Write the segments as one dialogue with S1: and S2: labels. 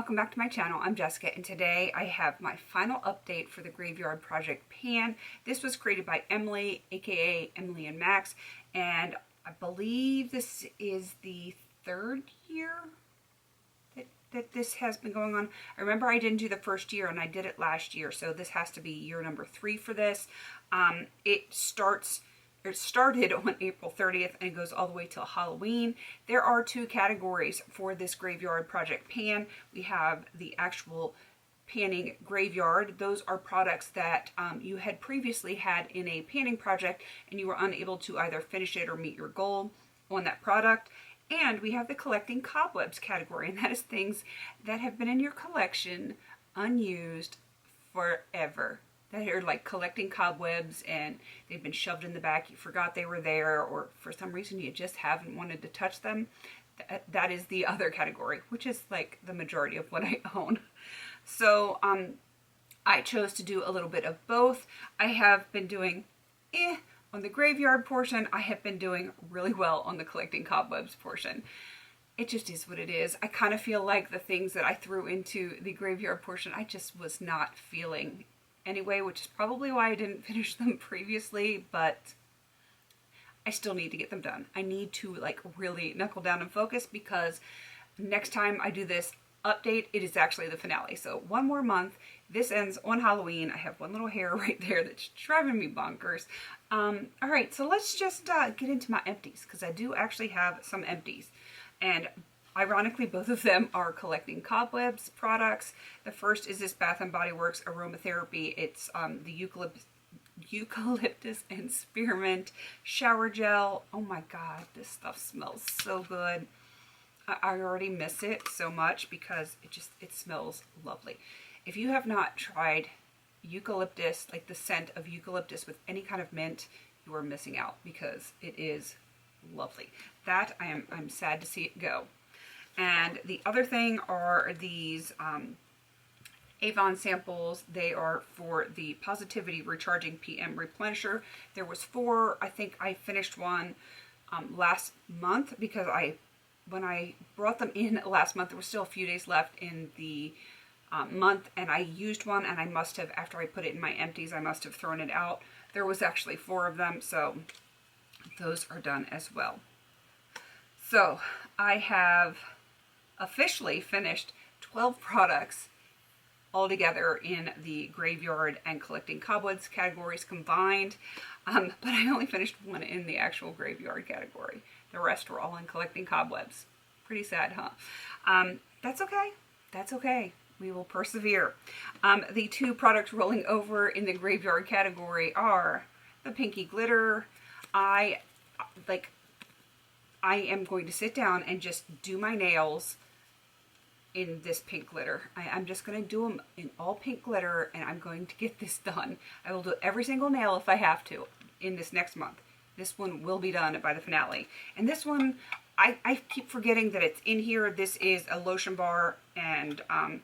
S1: welcome back to my channel. I'm Jessica, and today I have my final update for the Graveyard Project pan. This was created by Emily, aka Emily and Max, and I believe this is the third year that this has been going on. I remember I didn't do the first year and I did it last year, so this has to be year number 3 for this. It started on April 30th and goes all the way till Halloween. There are 2 categories for this Graveyard Project pan. We have the actual panning graveyard. Those are products that you had previously had in a panning project and you were unable to either finish it or meet your goal on that product. And we have the collecting cobwebs category, and that is things that have been in your collection unused forever. That are like collecting cobwebs and they've been shoved in the back, you forgot they were there, or for some reason you just haven't wanted to touch them. That is the other category, which is like the majority of what I own. So I chose to do a little bit of both. I have been doing on the graveyard portion. I have been doing really well on the collecting cobwebs portion. It just is what it is. I kind of feel like the things that I threw into the graveyard portion, I just was not feeling anyway, which is probably why I didn't finish them previously, but I still need to get them done. I need to like really knuckle down and focus, because next time I do this update, it is actually the finale. So 1 more month. This ends on Halloween. I have one little hair right there that's driving me bonkers. All right, so let's just get into my empties, because I do actually have some empties. And ironically, both of them are collecting cobwebs products. The first is this Bath & Body Works aromatherapy. It's the eucalyptus and spearmint shower gel. Oh my god, this stuff smells so good. I already miss it so much because it smells lovely. If you have not tried eucalyptus, like the scent of eucalyptus with any kind of mint, you are missing out, because it is lovely. That I'm sad to see it go. And the other thing are these Avon samples. They are for the Positivity Recharging PM Replenisher. There was 4. I think I finished one last month, because when I brought them in last month, there was still a few days left in the month, and I used one, and I must have, after I put it in my empties, I must have thrown it out. There was actually 4 of them, so those are done as well. So I have officially finished 12 products altogether in the graveyard and collecting cobwebs categories combined, but I only finished 1 in the actual graveyard category. The rest were all in collecting cobwebs. Pretty sad, huh? That's okay. That's okay. We will persevere. The 2 products rolling over in the graveyard category are the Pinky Glitter. I am going to sit down and just do my nails in this pink glitter. I'm just going to do them in all pink glitter, and I'm going to get this done. I will do every single nail if I have to in this next month. This one will be done by the finale. And this one, I keep forgetting that it's in here. This is a lotion bar, and I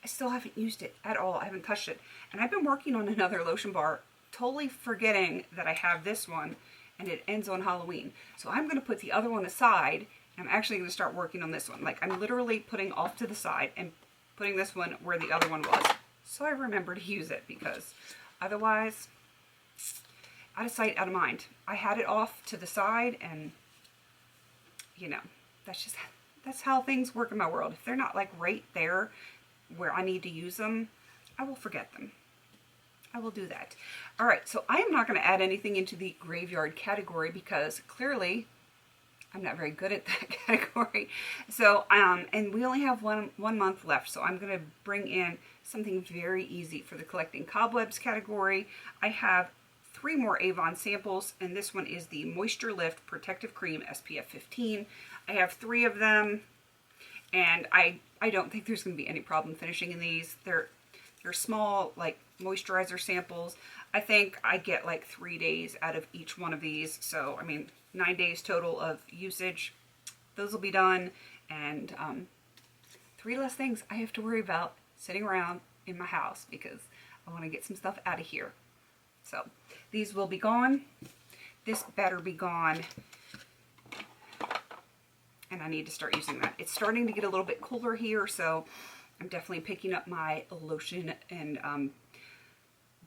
S1: still haven't used it at all. I haven't touched it. And I've been working on another lotion bar, totally forgetting that I have this one, and it ends on Halloween. So I'm going to put the other one aside. I'm actually going to start working on this one. Like, I'm literally putting off to the side and putting this one where the other one was, so I remember to use it, because otherwise, out of sight, out of mind. I had it off to the side, and you know, that's how things work in my world. If they're not like right there where I need to use them, I will forget them. I will do that. All right, so I am not going to add anything into the graveyard category, because clearly I'm not very good at that category. So, and we only have one month left, so I'm going to bring in something very easy for the collecting cobwebs category. I have 3 more Avon samples, and this one is the Moisture Lift Protective Cream SPF 15. I have 3 of them, and I don't think there's going to be any problem finishing in these. They're small, like, moisturizer samples. I think I get like 3 days out of each one of these, so I mean 9 days total of usage. Those will be done, and 3 less things I have to worry about sitting around in my house, because I want to get some stuff out of here. So these will be gone. This better be gone. and I need to start using that. It's starting to get a little bit cooler here, so I'm definitely picking up my lotion and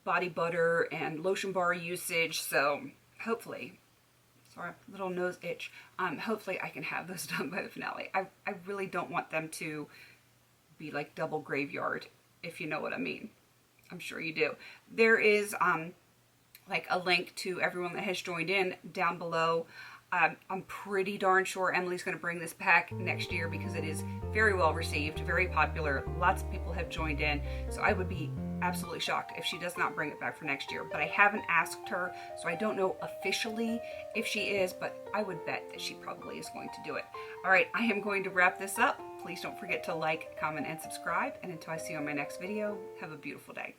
S1: body butter and lotion bar usage. So hopefully, sorry, little nose itch. Hopefully I can have those done by the finale. I really don't want them to be like double graveyard, if you know what I mean. I'm sure you do. There is like a link to everyone that has joined in down below. I'm pretty darn sure Emily's going to bring this back next year because it is very well received, very popular. Lots of people have joined in, so I would be absolutely shocked if she does not bring it back for next year. But I haven't asked her, so I don't know officially if she is, but I would bet that she probably is going to do it. All right, I am going to wrap this up. Please don't forget to like, comment, and subscribe. And until I see you on my next video, have a beautiful day.